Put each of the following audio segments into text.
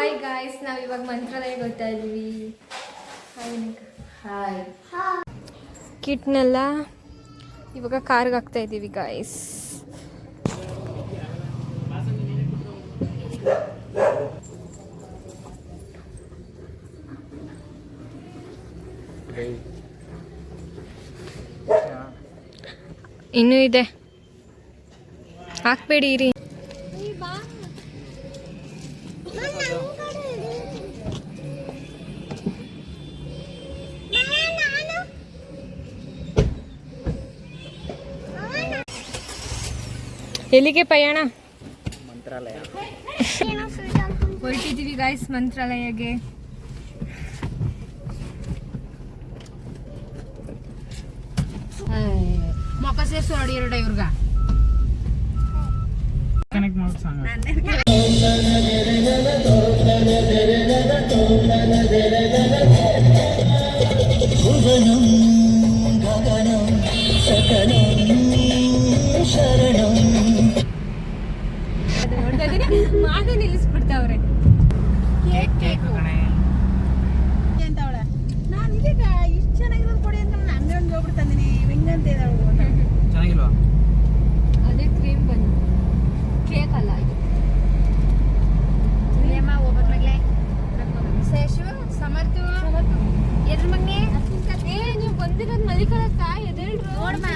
Hi guys, ನಾವು ಇವಾಗ ಮಂತ್ರಾಲಯಕ್ಕೆ ಹೋಗ್ತಾ ಇದ್ದೀವಿ. ಹಾಯ್. ಕಿಟ್ನೆಲ್ಲ ಇವಾಗ ಕಾರ್ಗೆ ಹಾಕ್ತಾ ಇದ್ದೀವಿ ಗಾಯ್ಸ್. ಇನ್ನೂ ಇದೆ, ಹಾಕ್ಬೇಡಿ ಇರಿ. ಎಲ್ಲಿಗೆ ಪಯಣ? ಮಂತ್ರಾಲಯ ಹೊರಟಿದ್ದೀವಿ ಗಾಯ್ಸ್ ಮಂತ್ರಾಲಯಗೆ. ಮೊಕ್ಕ ಸೇರ್ಸು ನೋಡಿ ಎರಡು ಇವ್ರಗ ಕನೆಕ್ಟ್ ಮಾಡಿ ಸಾಂಗ್. ಮಾತು ನಿಲ್ಲಿಸ್ಬಿಡ್ತಾವ್ರೆ. ಅಂತವಳ ನಾನು ಇದೀಗ ಇಷ್ಟು ಚೆನ್ನಾಗಿರೋದು ಕೊಡಿ ಅಂತ ನಾನು ಹಂಗೆ ಒಂದು ಹೋಗ್ಬಿಟ್ಟು ತಂದಿನಿ. ಹೆಂಗಂತ ಚೆನ್ನಾಗಿಲ್ವಾ? ಅದೇ ಕ್ರೀಮ್ ಬಂದು ಕೇಕ್ ಅಲ್ಲ ಇದು. ಹೋಗ್ಬರ್ಲಾಗ್ಲೆ ಶೇಷು ಸಮರ್ಥ ಎದ್ರ ಮಗ್ನೆ ನೀವು ಬಂದಿರೋದು ಮಲಿಕಲಕ್ಕ ಎದೇಳ್ರು ನೋಡಮ್ಮ.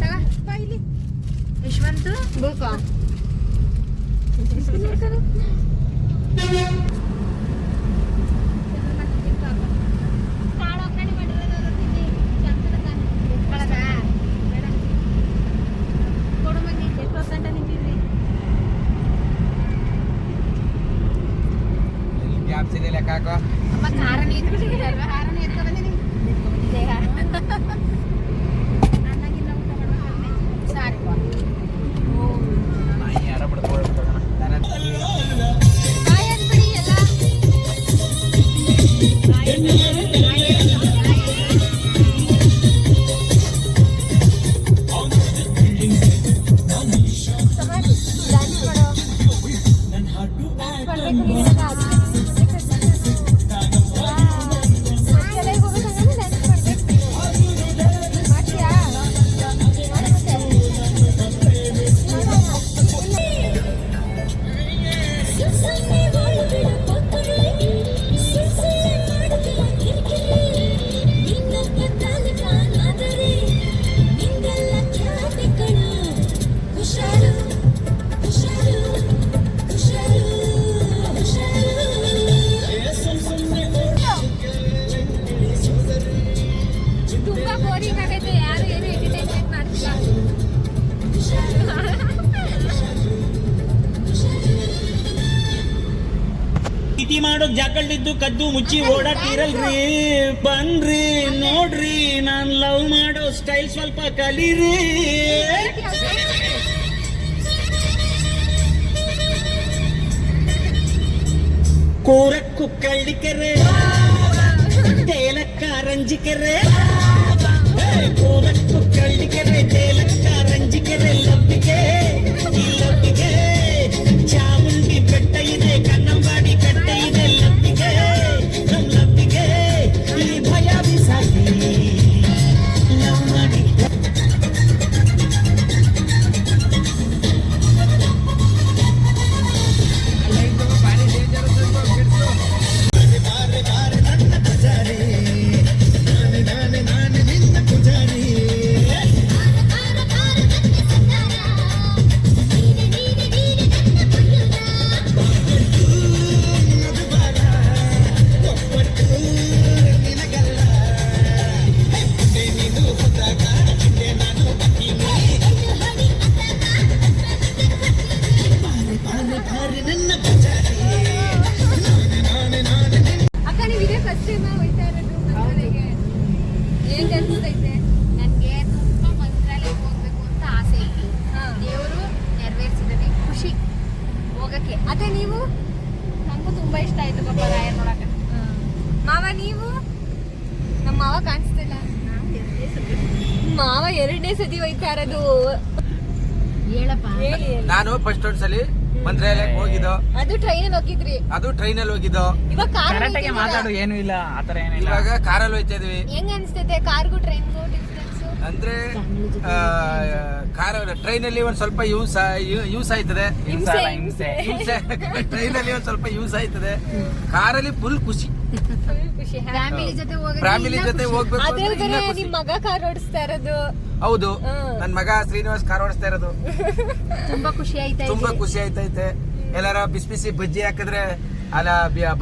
ತಗ ಇಲ್ಲಿ ಯಶವಂತು ಬೇಕಾ? ಲೆಕ್ಕ ಹಾಕೋ. ಕಾರಣ ಎತ್ಕೊ ಬಂದಿನಿ ಸಾರಿ ನಾಯಿ ಯಾರ ಬಿಡ್ತಾರೆ ಮಾಡೋಕ್ ಜಾಕಲ್ದಿದ್ದು ಕದ್ದು ಮುಚ್ಚಿ ಓಡಾಡ್ತಿರಲ್ರಿ. ಬನ್ರಿ ನೋಡ್ರಿ ನಾನ್ ಲವ್ ಮಾಡೋ ಸ್ಟೈಲ್ ಸ್ವಲ್ಪ ಕಲೀರಿ. ಕೂರಕ್ಕು ಕಳ್ಳಿಕೆರೆ ತೇಲಕ್ಕ ರಂಜಿಕೆರೆ. ಕೂರಕ್ಕು ಕಳ್ಳಿಕೆರೆ ತೇಲಕ್ಕ ರಂಜಿಕೆರೆ. ಲಬ್ಬಿಗೆ ಈ ಲಬ್ಬಿಗೆ ಚಾಮುಂಡಿ ಬೆಟ್ಟ ಇದೆ, ಕನ್ನಂಬಾಡಿ ಕಟ್ಟೆ ಇದೆ. ಲಬ್ಬಿಗೆ ನಮ್ ಲಬ್ಬಿಗೆ ಈ ಭಯ ಬಿಸಾಕಿ ಲವ್ ಮಾಡಿ. ಅಕ್ಕ ನೀವು ಇದೇ ಫಸ್ಟ್ ಟೈಮ್ ಹೋಗ್ತಾ ಇರೋದು ಮಂತ್ರಾಲಯಕ್ಕೆ? ಹೇಗೆ ಅನಿಸ್ತೈತೆ? ನನಗೆ ತುಂಬಾ ಮಂತ್ರಾಲಯಕ್ಕೆ ಹೋಗ್ಬೇಕು ಅಂತ ಆಸೆ ಇತ್ತು. ದೇವರು ನೆರವೇರಿಸಿದ್ರೆ ಖುಷಿ ಹೋಗಕ್ಕೆ. ಅದೇ ನೀವು? ನನಗೂ ತುಂಬಾ ಇಷ್ಟ ಆಯ್ತು ಪಾಪ ರಾಯರ್ ನೋಡಕ್ಕೆ. ಮಾವ ನೀವು? ನಮ್ಮ ಮಾವ ಕಾಣಿಸ್ತಿಲ್ಲ. ಮಾವ ಎರಡನೇ ಸತಿ ಹೋಯ್ತಾ ಇರೋದು. ಹೇಳಪ್ಪ. ಹೇಳಿ. ನಾನು ಫಸ್ಟ್ ಒಂದ್ಸಲಿ ಮಂತ್ರಾಲಯಕ್ಕೆ ಹೋಗಿದ್ದೋ. ಅದು ಟ್ರೈನಲ್ಲಿ ಹೋಗಿದ್ರಿ, ಅದು ಟ್ರೈನಲ್ಲಿ ಹೋಗಿದ್ದೋ. ಇವಾಗ ಕಾರ್ ಕರೆಕ್ಟಾಗಿ ಮಾತಾಡು, ಏನು ಇಲ್ಲ ಆತರ ಏನಿಲ್ಲ. ಇವಾಗ ಕಾರಲ್ಲಿ ಹೋಯ್ತಾ ಇದೀವಿ. ಹೆಂಗ್ ಅನ್ಸ್ತೈತೆ ಕಾರ್ಗೂ ಟ್ರೈನ್ಗೂ ಡಿಫ್ರೆನ್ಸ್? ಅಂದ್ರೆ ಟ್ರೈನಲ್ಲಿ ಒಂದ್ ಸ್ವಲ್ಪ ಯೂಸ್ ಆಯ್ತದೆ. ಹಿಂಸೆ ಟ್ರೈನಲ್ಲಿ ಒಂದ್ ಸ್ವಲ್ಪ ಯೂಸ್ ಆಯ್ತದೆ. ಕಾರಲ್ಲಿ ಫುಲ್ ಖುಷಿ. ಖುಷಿ. ಫ್ಯಾಮಿಲಿ ಜೊತೆ ಹೋಗ್ಬೇಕು ಅದೇ ಅಂದ್ರೆ ಇನ್ನೂ ಬೇರೆ ಖುಷಿ. ನಿಮ್ ಮಗ ಕಾರ್ ಓಡಿಸ್ತಾ ಇರೋದು. ಹೌದು, ನನ್ ಮಗ ಶ್ರೀನಿವಾಸ್ ಕಾರ್ ಓಡಿಸ್ತಾ ಇರೋದು. ತುಂಬಾ ಖುಷಿ ಆಯ್ತಾ ತುಂಬಾ ಖುಷಿ ಆಯ್ತೈತೆ. ಎಲ್ಲಾರ ಬಿಸಿ ಬಿಸಿ ಬಜ್ಜಿ ಹಾಕಿದ್ರೆ ಅಲ್ಲ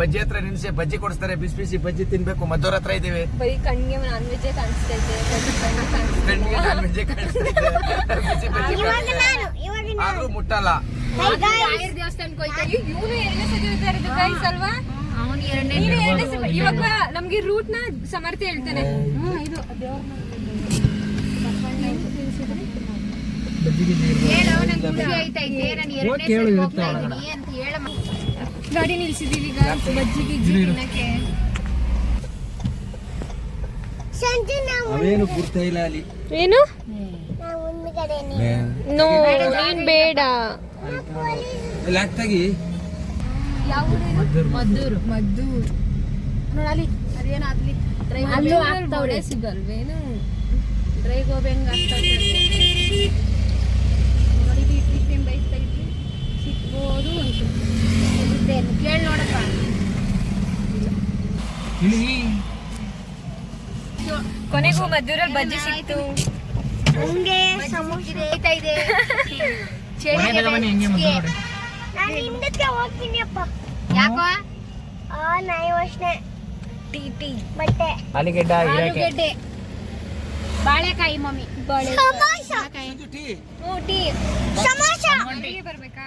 ಬಜ್ಜಿ ಹತ್ರ ನಿಲ್ಸಿ ಬಜ್ಜಿ ಕೊಡಿಸ್ತಾರೆ. ಬಿಸಿ ಬಿಸಿ ಬಜ್ಜಿ ತಿನ್ಬೇಕು. ಮದ್ದೂರ್ ಹತ್ರ ಇದೀವಿ. ಬರೀ ಕಣ್ಣಿಗೆ ನಾನ್ ವೆಜ್ ಕಾಣಿಸ್ತೈತೆ. ಕಣ್ಣಿಗೆ ನಾನ್ ವೆಜ್ ಕಾಣಿಸ್ತೈತೆ. ಬಿಸಿ ಬಜ್ಜಿ ಆದ್ರೂ ಮುಟ್ಟಲ್ಲ. ರಾಯರ ದೇವಸ್ಥಾನಕ್ಕೆ ಹೋಯ್ತಾ ಇವನು ಎರಡನೇ ಸತಿ ಹೋಗ್ತಾ ಇರೋದು ಗೈಸ್ ಅಲ್ವಾ? ಅವನು ಎರಡನೇ ನೀನು ಎರಡನೇ ಸತಿ. ಇವಾಗ ನಮ್ಗೆ ರೂಟ್ ನ ಸಮರ್ಥ ಹೇಳ್ತಾನೆ. ಇದು ಹೇಳು, ನಂಗೆ ಖುಷಿ ಆಯ್ತೈತೆ, ನಾನು ಎರಡನೇ ಸರಿ ಹೋಗ್ತಾ ಇದ್ದೀನಿ ಅಂತ ಹೇಳ. ಗಾಡಿ ನಿಲ್ಸಿದೀವಿ ಈಗ ಬಜ್ಜಿ ಗಿಜ್ಜಿ ತಿನ್ನಕ್ಕೆ. ಅವೇನು ಗುರ್ತ ಇಲ್ಲ ಅಲ್ಲಿ. ಏನು? ನೋ, ನೀನ್ ಬೇಡ. ಅಲ್ಲಿ ಹಾಕ್ತಾಗಿ ಯಾವ ಮದ್ದೂರು ನೋಡಲಿ ಅದೇನ ಅಲ್ಲಿ ಅಲ್ಲೂ ಆಗ್ತಾವ್ರೆ. ಸಿಗಲ್ವೇನು? ಡ್ರೈವ್ ಹೋಗ್ಬೇಂಗ ಆಗ್ತಾವ್ರೆ ನೋಡಿ ಇಟ್ಟಿ ಬೈಸ್ತೈತಿ ಸಿಗ್ಬೋದು ಅಂತ ಕೇಳಿ ನೋಡಪ್ಪ. ಕೊನೆಗೂ ಮದ್ದೂರಲ್ಲಿ ಬಜ್ಜಿ ಸಿಕ್ತು. ಹಂಗೆ ಸಮುದ್ರ ಇದೆ. ಬನ್ನಿ ಹೆಂಗೆ ಮದ್ದೂರು. ಯಾಕೋ ಟಿ ಆಲಿಗೆಡ್ಡ ಇರಕ್ಕೆ ಆಲೂಗಡ್ಡೆ ಬಾಳೆಕಾಯಿ ಮಮ್ಮಿ ಟೀ ಅಲ್ಲಿಗೆ ಬರ್ಬೇಕಾ?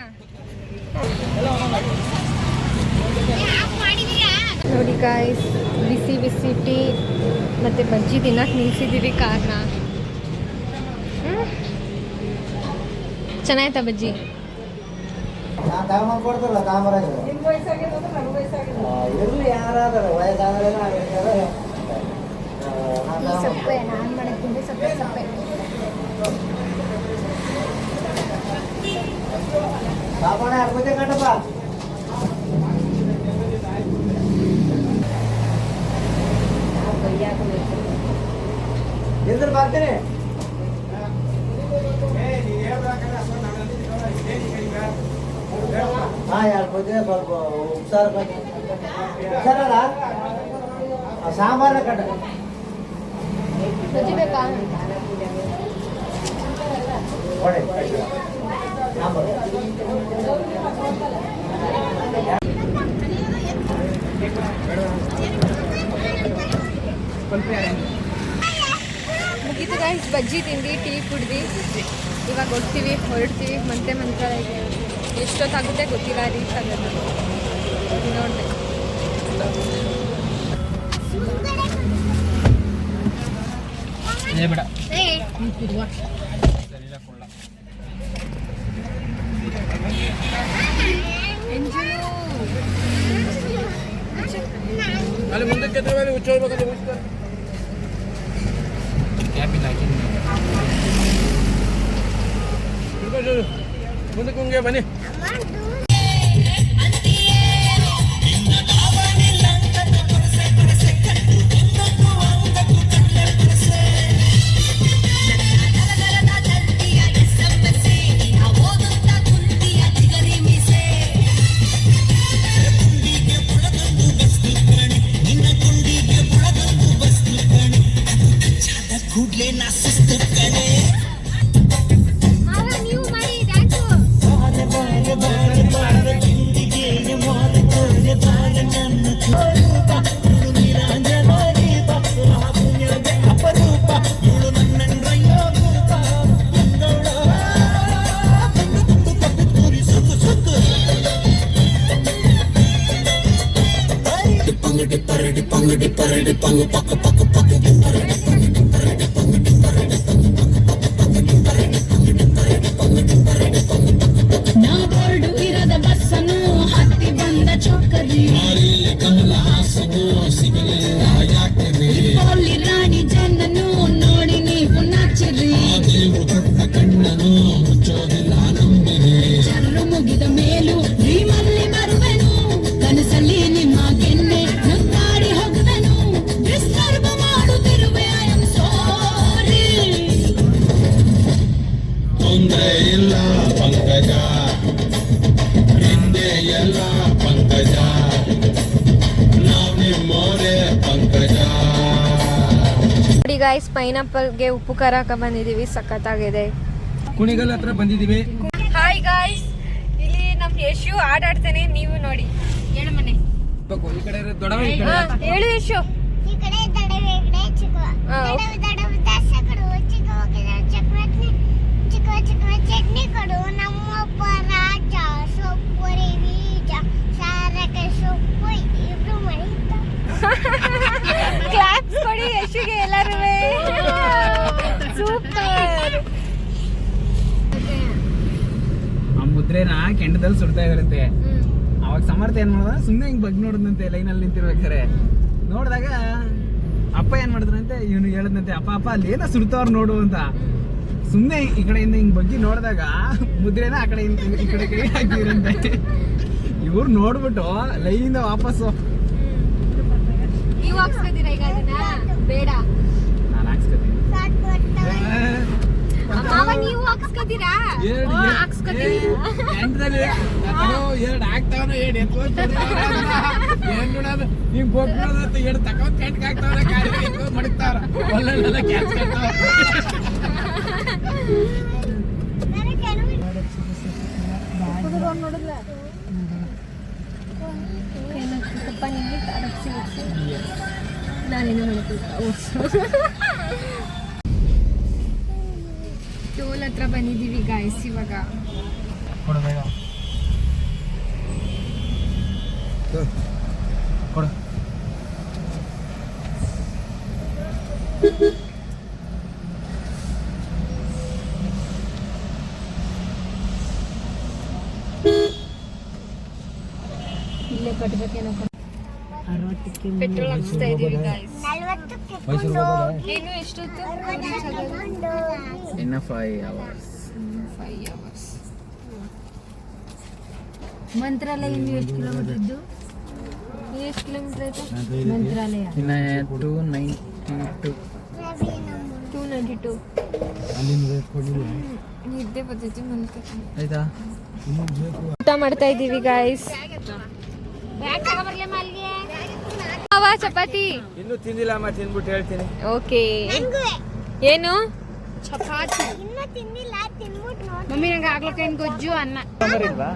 ನೋಡಿ ಗಾಯ್ಸ್, ಬಿಸಿ ಬಿಸಿ ಟೀ ಮತ್ತೆ ಬಜ್ಜಿ ತಿನ್ನಕ್ಕೆ ನಿಲ್ಸಿದ್ದೀವಿ ಕಾರ್ನ. ಚೆನ್ನಾಯ್ತಾ ಬಜ್ಜಿ? ಈ ಸೊಪ್ಪೆ ನಾನು ಮಾಡಕ್ಕಿಂತ ಸೊಪ್ಪೆ ಬರ್ತೀನಿ. ಸ್ವಲ್ಪ ಹುಷಾರಲ್ಲ, ಸಾಂಬಾರ ಕಟ್ಟ ಬಜ್ಜಿ ಬೇಕಾ? ಹೊಡೆ ಸಾಂಬಾರು. ಮುಗೀತು ಗೈಸ್, ಬಜ್ಜಿ ತಿಂದು ಟೀ ಕುಡ್ದು ಇವಾಗ ಹೊರಡ್ತೀವಿ ಮತ್ತೆ ಮಂತ್ರಾಲಯಕ್ಕೆ. ಎಷ್ಟೊತ್ತಾಗುತ್ತೆ ಗೊತ್ತಿಲ್ಲ, ರೀಚ್ ಆಗೋದು ನೋಡ್ಬೇಕು. ಬೇಡ ಅಲ್ಲಿ ಮುಂದಕ್ಕೆ ಹುಚ್ಚೋಗ್ಬೇಕಂದ್ರೆ ಮುಂದಕ್ಕೆ ಹಂಗೆ ಬನ್ನಿ. ನೀವು ಮಾಡಿ ಡ್ಯಾನ್ಸು. ನಾ ಬೋರ್ಡು ಇರದ ಬಸ್ಸನ್ನು ಹತ್ತಿ ಬಂದ ಚೊಕ್ಕರಿ ಅಲ್ಲಿ ರಾಣಿ ಜನನು ನೋಡಿ ನೀವು ನಾಚಿರಿ ಚರ್ರು ಮುಗಿದ ಮೇಲೂ ನೋಡಿ ಗಾಯ್ಸ್, ಪೈನಾಪಲ್ಗೆ ಉಪ್ಪು ಖಾರ ಹಾಕ ಬಂದಿದೀವಿ, ಸಖತ್ತಾಗಿದೆ. ಕುಣಿಗಲ್ ಹತ್ರ ಬಂದಿದೀವಿ. ಹಾಯ್ ಗಾಯ್ಸ್, ಇಲ್ಲಿ ನಮ್ ಯಶು ಆಟ ಆಡ್ತಾನೆ, ನೀವು ನೋಡಿ. ಹೇಳು ಮನೆ ಈ ಕಡೆ ಇರೋದು ದೊಡ್ಡವ, ಈ ಕಡೆ ಹೇಳು ಯಶು. ಈ ಕಡೆ ದಡವೆ ಈ ಕಡೆ ಚಿಕ್ಕ ದಡವೆ ದಸ ಕೊಡು ಚಿಕ್ಕ ಚಕ್ರವರ್ತಿ ಚಿಕ್ಕ ಚಟ್ನಿ ಕೊಡು ನಮ್ಮಪ್ಪ ರಾಜ ಸೊಪ್ಪುರಿ ಬೀಜ ಸಾರಕ್ಕೆ ಸೊಪ್ಪು ಇಬ್ರು ಮರಿತ ಕ್ಲಾಪ್ಸ್ ಕೊಡಿ ಯಶುಗೆ ಎಲ್ಲರೂ. ಸೂಪರ್. ಆ ಮುದ್ರೆನ ಕೆಂಡದಲ್ಲಿ ಸುಡ್ತಾ ಇರುತ್ತೆ. ಅವಾಗ ಸಮರ್ಥ ಏನ್ ಮಾಡ್ದ, ಸುಮ್ನೆ ಹಿಂಗ್ ಬಗ್ ನೋಡಿದಂತೆ ಲೈನಲ್ಲಿ ನಿಂತಿರ್ಬೇಕಾರೆ. ನೋಡಿದಾಗ ಅಪ್ಪ ಏನ್ ಮಾಡಿದ್ರಂತೆ, ಇವನು ಹೇಳದಂತೆ, ಅಪ್ಪ ಅಲ್ಲಿ ಏನೋ ಸುಡ್ತಾವ್ರು ನೋಡು ಅಂತ. ಸುಮ್ನೆ ಈ ಕಡೆಯಿಂದ ಹಿಂಗ್ ಬಗ್ಗಿ ನೋಡಿದಾಗ ಮುದ್ರೆನ ಆ ಕಡೆ ಈ ಕಡೆ ಹಾಕಿರಂತೆ. ಇವ್ರು ನೋಡ್ಬಿಟ್ಟು ಲೈನಿಂದ ವಾಪಸ್ಸು. ನೀವು ಹಾಕ್ಸ್ಕೊತೀರಾ ಈಗ ಅದನ್ನ? ಬೇಡ ನಾನು ಹಾಕ್ಸ್ಕೊತೀನಿ. ಮಾವ, ನೀವು ಹಾಕ್ಸ್ಕೊತೀರಾ? ಹಾಕ್ಸ್ಕೊತೀನಿ. ಎರಡು ಆಗ್ತಾವನ ಎರಡು ಏನ್ ನೋಡೋದು ಹಿಂಗ್ ಹೋಗ್ಬಿಡೋದು ಎರಡು ತಕೊಂಡ್ ಕೆಂಟ್ಗೆ ಆಗ್ತಾವನ ಮಡಗ್ತಾವ್ರ ಒಳ್ಳೆಲ್ಲ ಕ್ಯಾಚ್ ನಾನೇನು ಟೋಲ್ ಹತ್ರ ಬಂದಿದ್ದೀವಿ ಗಾಯ್ಸ್ ಇವಾಗ. ಕೊಡು ಇಲ್ಲೇ ಕಟ್ಬೇಕೇನೋ. ಪೆಟ್ರೋಲ್ ಹಾಕ್ಸ್ತಾ ಇದೀವಿ ಗಾಯ್ಸ್. 40 ಏನು ಎಷ್ಟೊತ್ತು? ಇನ್ನ 5 hours. 5 hours. ಮಂತ್ರಾಲಯದಿಂದ ಎಷ್ಟು ಕಿಲೋಮೀಟರ್ ಇದ್ದು? ಎಷ್ಟು ಕಿಲೋಮೀಟರ್ ಆಯ್ತು ಮಂತ್ರಾಲಯ? ಇನ್ನ 292. 292. ನಿದ್ದೆ ಬರ್ತೈತಿ ಮಲ್ಕೋತೀನಿ. ಆಯ್ತಾ? ಊಟ ಮಾಡ್ತಾ ಇದ್ದೀವಿ ಗಾಯ್ಸ್. ಚಪಾತಿ ಇನ್ನು ತಿಂದಿಲ್ಲ ಅಮ್ಮ, ತಿನ್ಬಿಟ್ಟು ಹೇಳ್ತೀನಿ. ಓಕೆ. ಏನು ಚಪಾತಿ ಇನ್ನು ತಿಂದಿಲ್ಲ ತಿನ್ಬಿಟ್ಟು ನೋಡಿ. ಮಮ್ಮಿ ನಂಗೆ ಆಗ್ಲಕ್ಕೇನು ಗೊಜ್ಜು ಅನ್ನ. ಇಲ್ವಾ?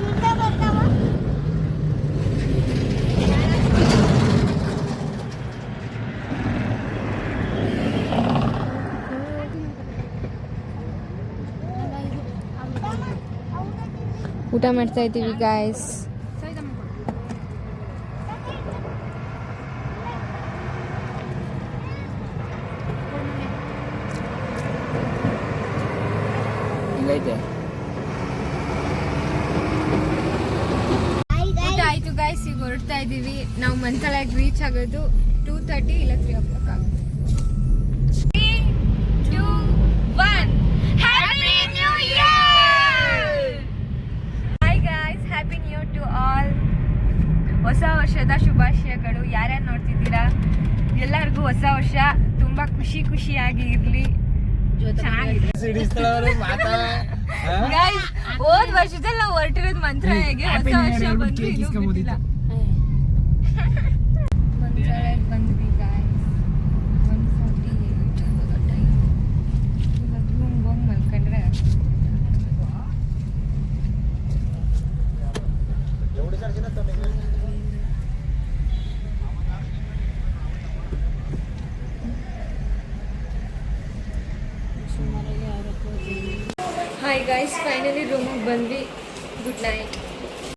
ಇಂತ ಬರ್ತಾವ ಊಟ ಮಾಡ್ತಾ ಇದ್ದೀವಿ ಗಾಯ್ಸ್. ಇಲ್ಲೈತೆ. ಊಟ ಆಯ್ತು ಗಾಯ್ಸ್, ಈಗ ಹೊರಡ್ತಾ ಇದ್ದೀವಿ. ನಾವು ಮಂತ್ರಾಲಯಕ್ಕೆ ರೀಚ್ ಆಗೋದು 2:30 ಇಲ್ಲ 3 o'clock ಆಗುತ್ತೆ. 3, 2, 1 happy new year. Hi guys, happy new year to all. ಹೊಸ ವರ್ಷದ ಶುಭಾಶಯಗಳು. ಯಾರ್ಯಾರು ನೋಡ್ತಿದ್ದೀರಾ ಎಲ್ಲರಿಗೂ ಹೊಸ ವರ್ಷ ತುಂಬಾ ಖುಷಿಯಾಗಿ ಇರ್ಲಿ, ಚೆನ್ನಾಗಿದೆ. Guys, ಹೋದ್ ವರ್ಷದಲ್ಲಿ ನಾವು ಹೊರಟಿರೋದು ಮಂತ್ರಾಲಯಗೆ. ಹೊಸ ವರ್ಷ ಬಂದು ಇನ್ನೂ ಬಿಟ್ಟಿಲ್ಲ. ಮಂತ್ರಾಲಯಕ್ಕೆ ಬಂದ್ವಿ guys. 1:48 ಟೈಮ್. ಇವಾಗ ರೂಮ್ಗೆ ಹೋಗಿ ಮಲ್ಕೊಂಡ್ರೆ ಹಾಯ್ ಗಾಯ್ಸ್, ಫೈನಲಿ ರೂಮಿಗೆ ಬಂದ್ವಿ. Good night.